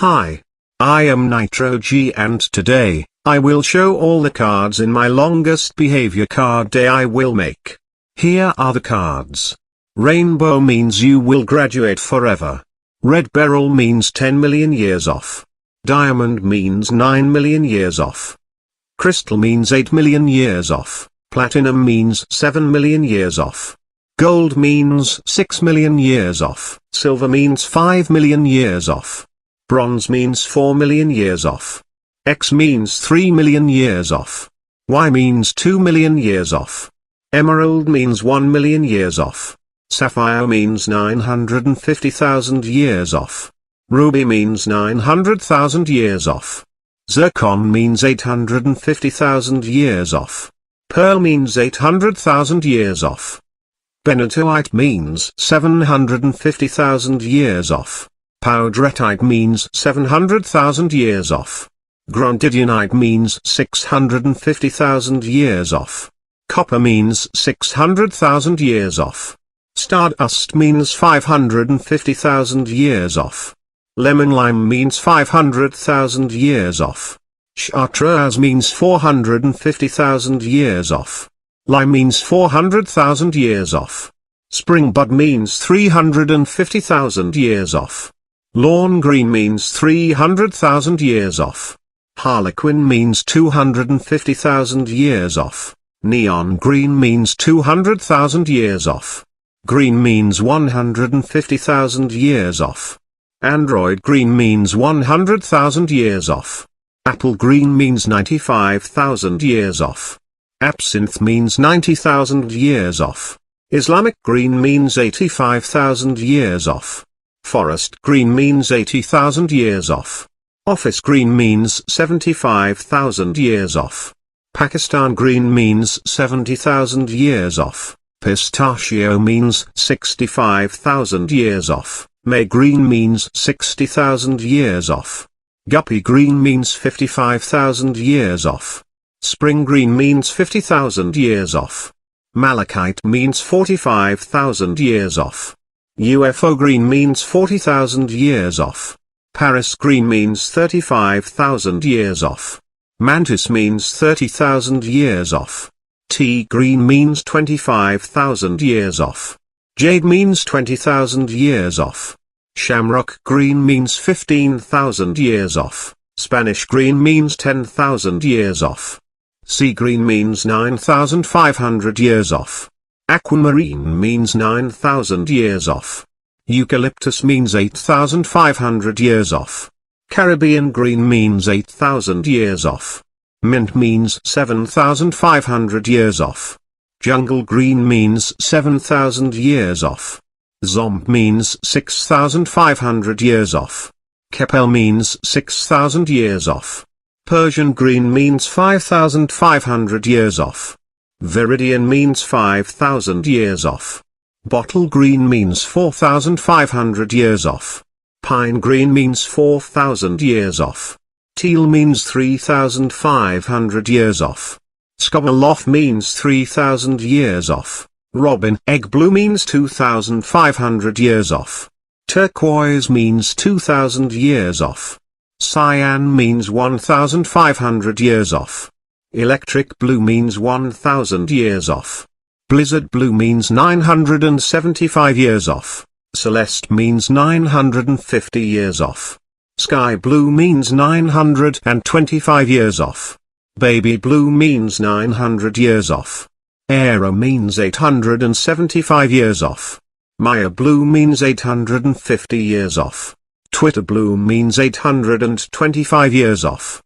Hi. I am NitroG and today, I will show all the cards in my longest behavior card day I will make. Here are the cards. Rainbow means you will graduate forever. Red beryl means 10 million years off. Diamond means 9 million years off. Crystal means 8 million years off. Platinum means 7 million years off. Gold means 6 million years off. Silver means 5 million years off. Bronze means 4 million years off. X means 3 million years off. Y means 2 million years off. Emerald means 1 million years off. Sapphire means 950,000 years off. Ruby means 900,000 years off. Zircon means 850,000 years off. Pearl means 800,000 years off. Benitoite means 750,000 years off. Powderetite means 700,000 years off. Grondidionite means 650,000 years off. Copper means 600,000 years off. Stardust means 550,000 years off. Lemon lime means 500,000 years off. Chartreuse means 450,000 years off. Lime means 400,000 years off. Springbud means 350,000 years off. Lawn green means 300,000 years off. Harlequin means 250,000 years off. Neon green means 200,000 years off. Green means 150,000 years off. Android green means 100,000 years off. Apple green means 95,000 years off. Absinthe means 90,000 years off. Islamic green means 85,000 years off. Forest green means 80,000 years off. Office green means 75,000 years off. Pakistan green means 70,000 years off. Pistachio means 65,000 years off. May green means 60,000 years off. Guppy green means 55,000 years off. Spring green means 50,000 years off. Malachite means 45,000 years off. UFO green means 40,000 years off. Paris green means 35,000 years off. Mantis means 30,000 years off. Tea green means 25,000 years off. Jade means 20,000 years off. Shamrock green means 15,000 years off. Spanish green means 10,000 years off. Sea green means 9,500 years off. Aquamarine means 9,000 years off. Eucalyptus means 8,500 years off. Caribbean green means 8,000 years off. Mint means 7,500 years off. Jungle green means 7,000 years off. Zomb means 6,500 years off. Kepel means 6,000 years off. Persian green means 5,500 years off. Viridian means 5,000 years off. Bottle green means 4,500 years off. Pine green means 4,000 years off. Teal means 3,500 years off. Scobolov means 3,000 years off. Robin egg blue means 2,500 years off. Turquoise means 2,000 years off. Cyan means 1,500 years off. Electric blue means 1,000 years off. Blizzard blue means 975 years off. Celeste means 950 years off. Sky blue means 925 years off. Baby blue means 900 years off. Aero means 875 years off. Maya blue means 850 years off. Twitter blue means 825 years off.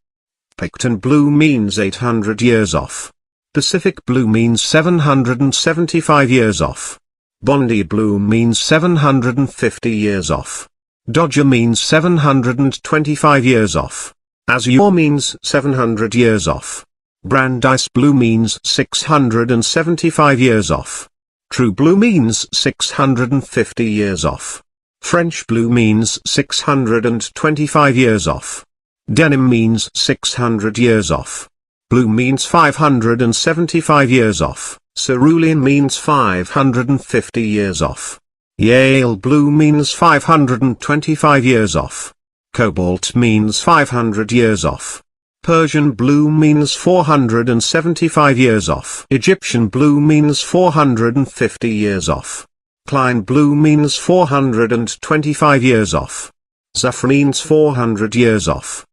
Picton blue means 800 years off. Pacific blue means 775 years off. Bondi blue means 750 years off. Dodger means 725 years off. Azure means 700 years off. Brandeis blue means 675 years off. True blue means 650 years off. French blue means 625 years off. Denim means 600 years off. Blue means 575 years off. Cerulean means 550 years off. Yale blue means 525 years off. Cobalt means 500 years off. Persian blue means 475 years off. Egyptian blue means 450 years off. Klein blue means 425 years off. Zafra means 400 years off.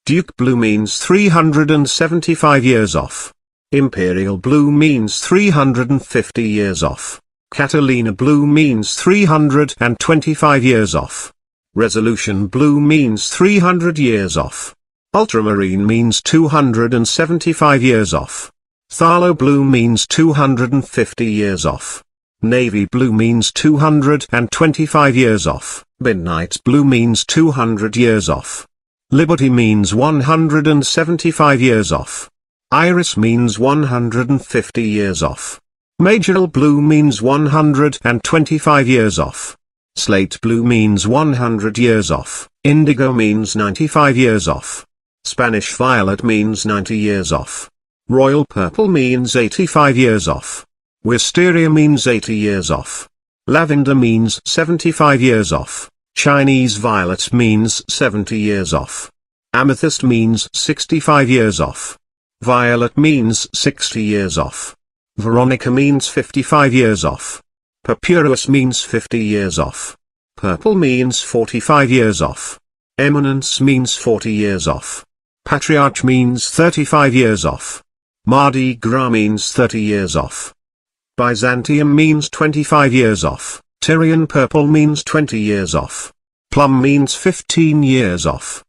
Duke blue means 375 years off. Imperial blue means 350 years off. Catalina blue means 325 years off. Resolution blue means 300 years off. Ultramarine means 275 years off. Phthalo blue means 250 years off. Navy blue means 225 years off. Midnight blue means 200 years off. Liberty means 175 years off. Iris means 150 years off. Majorel blue means 125 years off. Slate blue means 100 years off. Indigo means 95 years off. Spanish violet means 90 years off. Royal purple means 85 years off. Wisteria means 80 years off. Lavender means 75 years off. Chinese violet means 70 years off. Amethyst means 65 years off. Violet means 60 years off. Veronica means 55 years off. Purpurus means 50 years off. Purple means 45 years off. Eminence means 40 years off. Patriarch means 35 years off. Mardi Gras means 30 years off. Byzantium means 25 years off. Tyrian purple means 20 years off. Plum means 15 years off.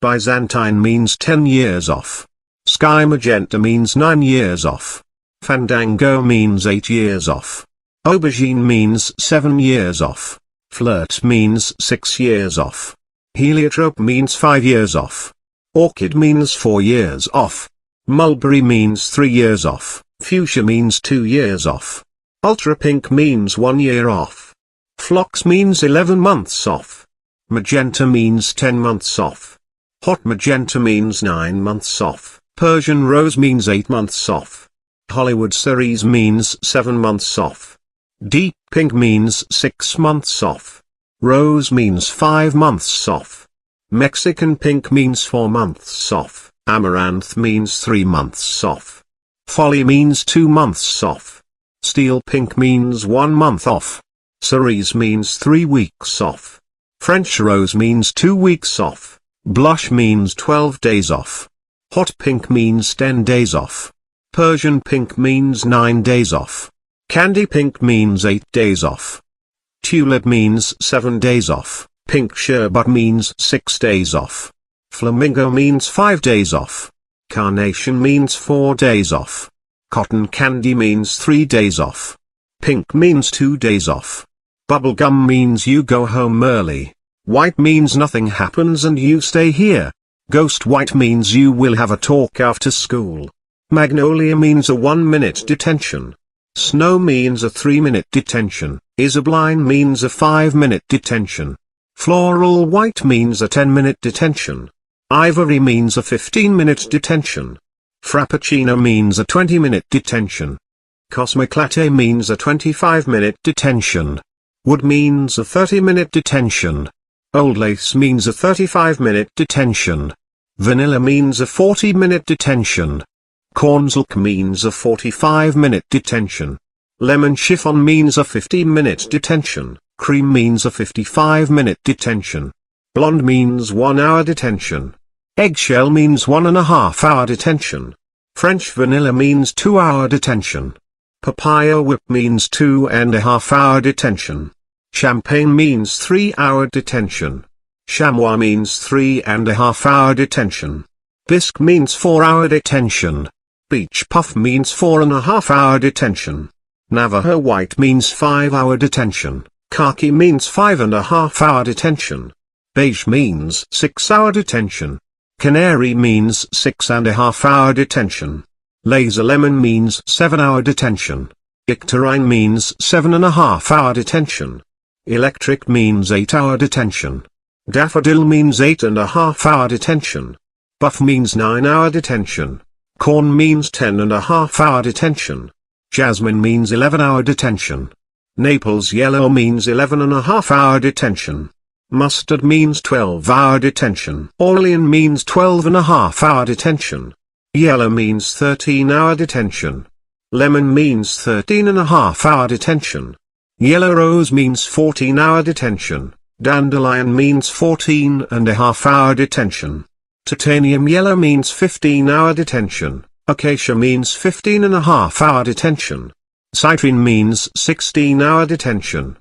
Byzantine means 10 years off. Sky magenta means 9 years off. Fandango means 8 years off. Aubergine means 7 years off. Flirt means 6 years off. Heliotrope means 5 years off. Orchid means 4 years off. Mulberry means 3 years off. Fuchsia means 2 years off. Ultra pink means 1 year off. Phlox means 11 months off. Magenta means 10 months off. Hot magenta means 9 months off. Persian rose means 8 months off. Hollywood cerise means 7 months off. Deep pink means 6 months off. Rose means 5 months off. Mexican pink means 4 months off. Amaranth means 3 months off. Folly means 2 months off. Steel pink means 1 month off. Cerise means 3 weeks off. French rose means 2 weeks off. Blush means 12 days off. Hot pink means 10 days off. Persian pink means 9 days off. Candy pink means 8 days off. Tulip means 7 days off. Pink sherbet means 6 days off. Flamingo means 5 days off. Carnation means 4 days off. Cotton candy means 3 days off. Pink means 2 days off. Bubblegum means you go home early. White means nothing happens and you stay here. Ghost white means you will have a talk after school. Magnolia means a 1-minute detention. Snow means a 3-minute detention. Isabline means a 5-minute detention. Floral white means a 10-minute detention. Ivory means a 15-minute detention. Frappuccino means a 20-minute detention. Cosmic latte means a 25-minute detention. Wood means a 30-minute detention. Old lace means a 35-minute detention. Vanilla means a 40-minute detention. Cornsilk means a 45-minute detention. Lemon chiffon means a 15-minute detention. Cream means a 55-minute detention. Blonde means 1 hour detention. Eggshell means 1.5 hour detention. French vanilla means 2 hour detention. Papaya whip means 2.5 hour detention. Champagne means 3 hour detention. Chamois means 3.5 hour detention. Bisque means 4 hour detention. Beach puff means 4.5 hour detention. Navajo white means 5 hour detention. Khaki means 5.5 hour detention. Beige means 6 hour detention. Canary means 6.5 hour detention. Laser lemon means 7 hour detention. Icterine means 7.5 hour detention. Electric means 8 hour detention. Daffodil means 8.5 hour detention. Buff means 9 hour detention. Corn means 10.5 hour detention. Jasmine means 11 hour detention. Naples yellow means 11.5 hour detention. Mustard means 12-hour detention. Orlean means 12.5-hour detention. Yellow means 13-hour detention. Lemon means 13.5-hour detention. Yellow rose means 14-hour detention. Dandelion means 14.5-hour detention. Titanium yellow means 15-hour detention. Acacia means 15.5-hour detention. Citrine means 16-hour detention.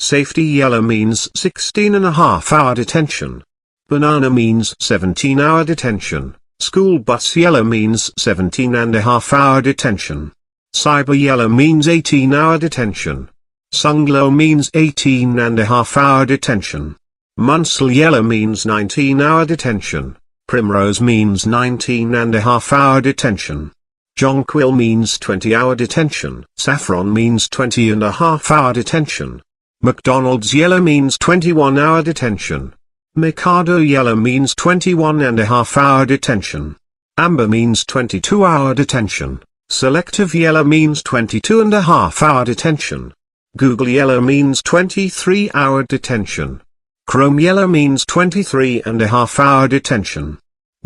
Safety yellow means 16.5-hour detention. Banana means 17-hour detention. School bus yellow means 17.5-hour detention. Cyber yellow means 18-hour detention. Sunglow means 18.5-hour detention. Munsell yellow means 19-hour detention. Primrose means 19.5-hour detention. Jonquil means 20-hour detention. Saffron means 20.5-hour detention. McDonald's yellow means 21-hour detention. Mikado yellow means 21.5-hour detention. Amber means 22-hour detention. Selective yellow means 22.5-hour detention. Google yellow means 23-hour detention. Chrome yellow means 23.5-hour detention.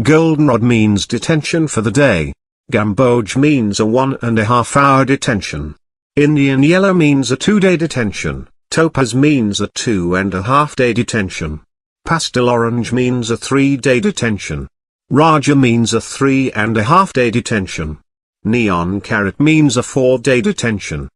Goldenrod means detention for the day. Gamboge means a 1.5-hour detention. Indian yellow means a 2-day detention. Topaz means a 2.5-day detention. Pastel orange means a 3-day detention. Raja means a 3.5-day detention. Neon carrot means a 4-day detention.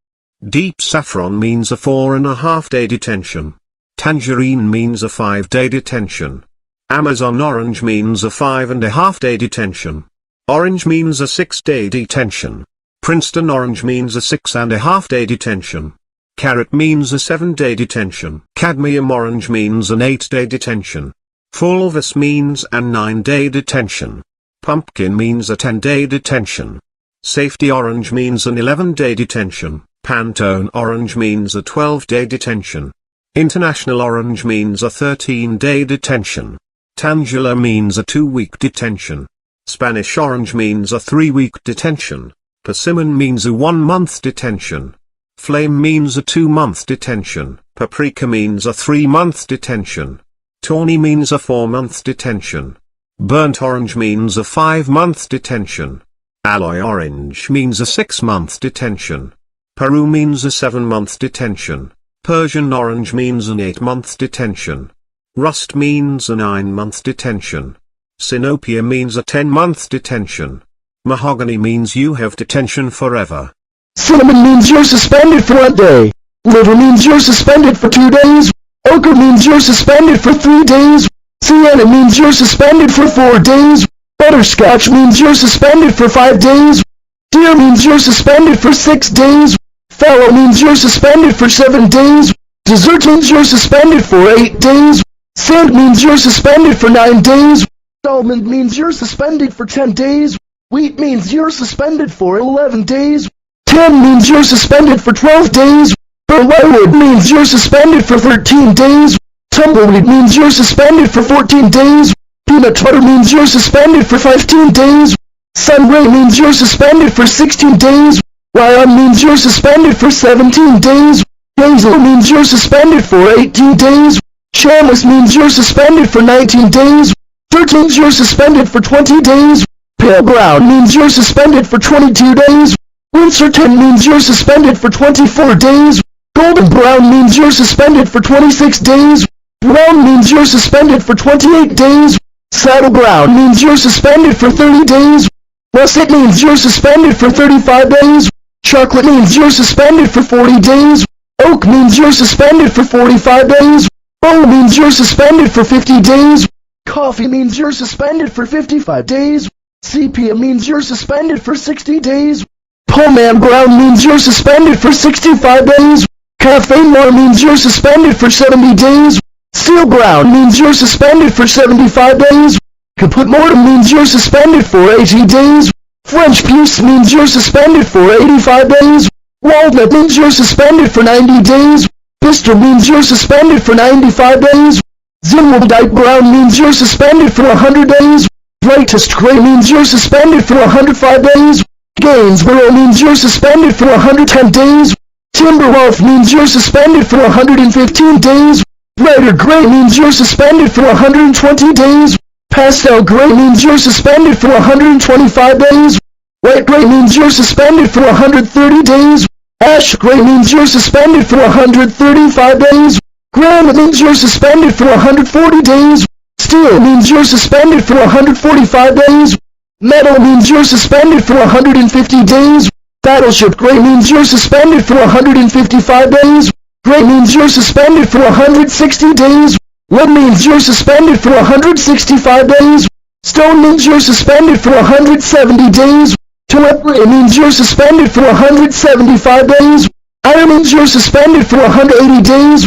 Deep saffron means a 4.5-day detention. Tangerine means a 5-day detention. Amazon orange means a 5.5-day detention. Orange means a 6-day detention. Princeton orange means a 6.5-day detention. Carrot means a 7-day detention. Cadmium orange means an 8-day detention. Fulvous means a 9-day detention. Pumpkin means a 10-day detention. Safety orange means an 11-day detention. Pantone orange means a 12-day detention. International orange means a 13-day detention. Tangela means a 2-week detention. Spanish orange means a 3-week detention. Persimmon means a 1-month detention. Flame means a 2-month detention. Paprika means a 3-month detention. Tawny means a 4-month detention. Burnt orange means a 5-month detention. Alloy orange means a 6-month detention. Peru means a 7-month detention. Persian orange means an 8-month detention. Rust means a 9-month detention. Sinopia means a 10-month detention. Mahogany means you have detention forever. Cinnamon means you're suspended for 1 day. Liver means you're suspended for 2 days. Ochre means you're suspended for 3 days. Sienna means you're suspended for 4 days. Butterscotch means you're suspended for 5 days. Deer means you're suspended for 6 days. Fallow means you're suspended for 7 days. Dessert means you're suspended for 8 days. Sand means you're suspended for 9 days. Almond means you're suspended for 10 days. Wheat means you're suspended for 11 days. Tan means you're suspended for 12 days. Burlwood means you're suspended for 13 days. Tumbleweed means you're suspended for 14 days. Peanut butter means you're suspended for 15 days. Sunray means you're suspended for 16 days. Ryan means you're suspended for 17 days. Hazel means you're suspended for 18 days. Shamus means you're suspended for 19 days. 13 you're suspended for 20 days. Pale brown means you're suspended for 22 days. Winterton means you're suspended for 24 days. Golden brown means you're suspended for 26 days. Brown means you're suspended for 28 days. Saddle brown means you're suspended for 30 days. Russet means you're suspended for 35 days. Chocolate means you're suspended for 40 days. Oak means you're suspended for 45 days. Bowl means you're suspended for 50 days. Coffee means you're suspended for 55 days. Sepia means you're suspended for 60 days. Pullman brown means you're suspended for 65 days. Cafe Noir means you're suspended for 70 days. Steel brown means you're suspended for 75 days. Caput mortem means you're suspended for 80 days. French puce means you're suspended for 85 days. Walnut means you're suspended for 90 days. Pistol means you're suspended for 95 days. Zinwaldite brown means you're suspended for 100 days. Brightest gray means you're suspended for 105 days. Gainsborough means you're suspended for 110 days. Timberwolf means you're suspended for 115 days. Red or gray means you're suspended for 120 days. Pastel gray means you're suspended for 125 days. White gray means you're suspended for 130 days. Ash gray means you're suspended for 135 days. Granite means you're suspended for 140 days. Steel means you're suspended for 145 days. Metal means you're suspended for 150 days. Battleship gray means you're suspended for 155 days. Gray means you're suspended for 160 days. Lead means you're suspended for 165 days. Stone means you're suspended for 170 days. Telepathy means you're suspended for 175 days. Iron means you're suspended for 180 days.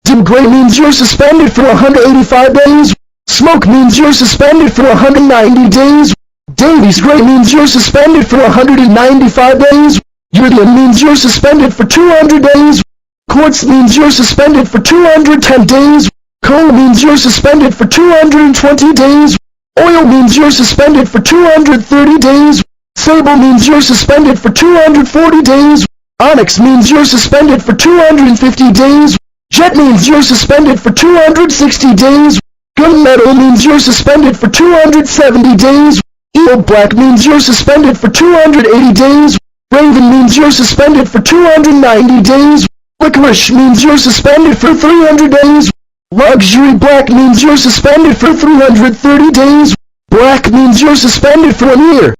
Dim gray means you're suspended for 185 days. Smoke means you're suspended for 190 days. Davies gray means you're suspended for 195 days. Iridium means you're suspended for 200 days. Quartz means you're suspended for 210 days. Coal means you're suspended for 220 days. Oil means you're suspended for 230 days. Sable means you're suspended for 240 days. Onyx means you're suspended for 250 days. Jet means you're suspended for 260 days. Gunmetal means you're suspended for 270 days. Eel black means you're suspended for 280 days. Raven means you're suspended for 290 days. Licorice means you're suspended for 300 days. Luxury black means you're suspended for 330 days. Black means you're suspended for 1 year.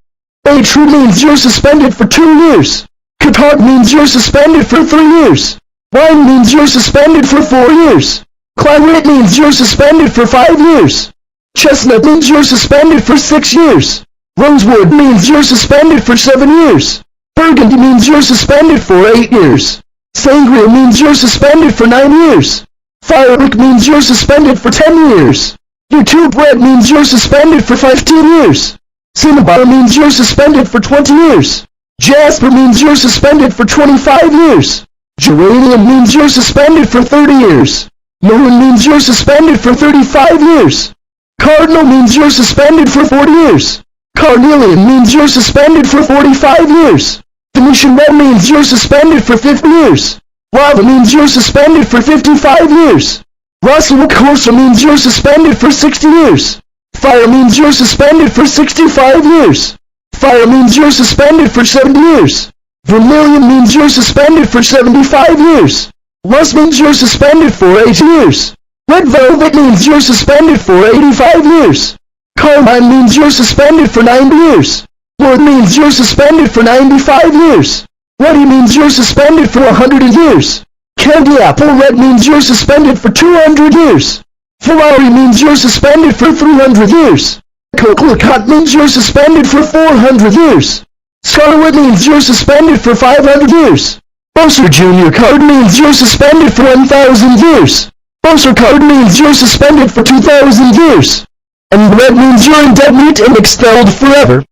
True means you're suspended for 2 years. Qatar means you're suspended for 3 years. Wine means you're suspended for 4 years. Claret means you're suspended for 5 years. Chestnut means you're suspended for 6 years. Rosewood means you're suspended for 7 years. Burgundy means you're suspended for 8 years. Sangria means you're suspended for 9 years. Firebrick means you're suspended for 10 years. YouTube Red means you're suspended for 15 years. Cinnabar means you're suspended for 20 years. Jasper means you're suspended for 25 years. Geranium means you're suspended for 30 years. Nolan means you're suspended for 35 years. Cardinal means you're suspended for 40 years. Carnelian means you're suspended for 45 years. Venetian Red means you're suspended for 50 years. Lava means you're suspended for 55 years. Russell Corsa means you're suspended for 60 years. Fire means you're suspended for 65 years. Fire means you're suspended for 70 years. Vermilion means you're suspended for 75 years. Rust means you're suspended for 8 years. Red Velvet means you're suspended for 85 years. Carmine means you're suspended for 90 years. Wood means you're suspended for 95 years. Ruddy means you're suspended for 100 years. Candy Apple Red means you're suspended for 200 years. Ferrari means you're suspended for 300 years. Coquelicot means you're suspended for 400 years. Scarlet means you're suspended for 500 years. Bowser Jr. card means you're suspended for 1,000 years. Bowser card means you're suspended for 2,000 years. And red means you're in dead meat and expelled forever.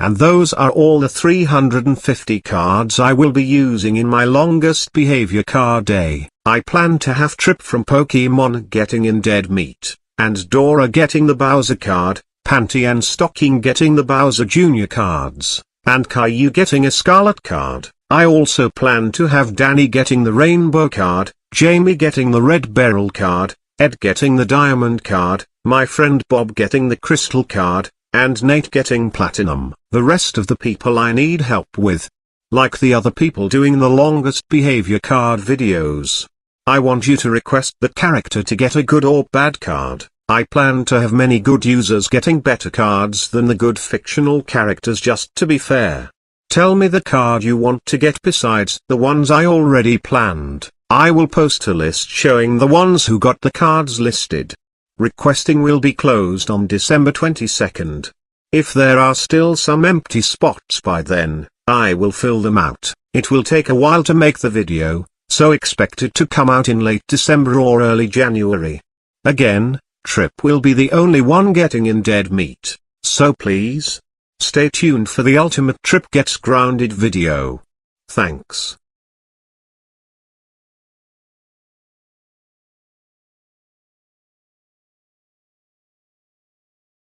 And those are all the 350 cards I will be using in my longest behavior card day. I plan to have Trip from Pokemon getting in dead meat, and Dora getting the Bowser card, Panty and Stocking getting the Bowser Jr. cards, and Caillou getting a Scarlet card. I also plan to have Danny getting the Rainbow card, Jamie getting the Red Beryl card, Ed getting the Diamond card, my friend Bob getting the Crystal card, and Nate getting Platinum. The rest of the people I need help with. Like the other people doing the longest behavior card videos. I want you to request the character to get a good or bad card. I plan to have many good users getting better cards than the good fictional characters, just to be fair. Tell me the card you want to get besides the ones I already planned. I will post a list showing the ones who got the cards listed. Requesting will be closed on December 22nd. If there are still some empty spots by then, I will fill them out. It will take a while to make the video, so expect it to come out in late December or early January. Again, Trip will be the only one getting in dead meat, so please, stay tuned for the ultimate Trip Gets Grounded video. Thanks.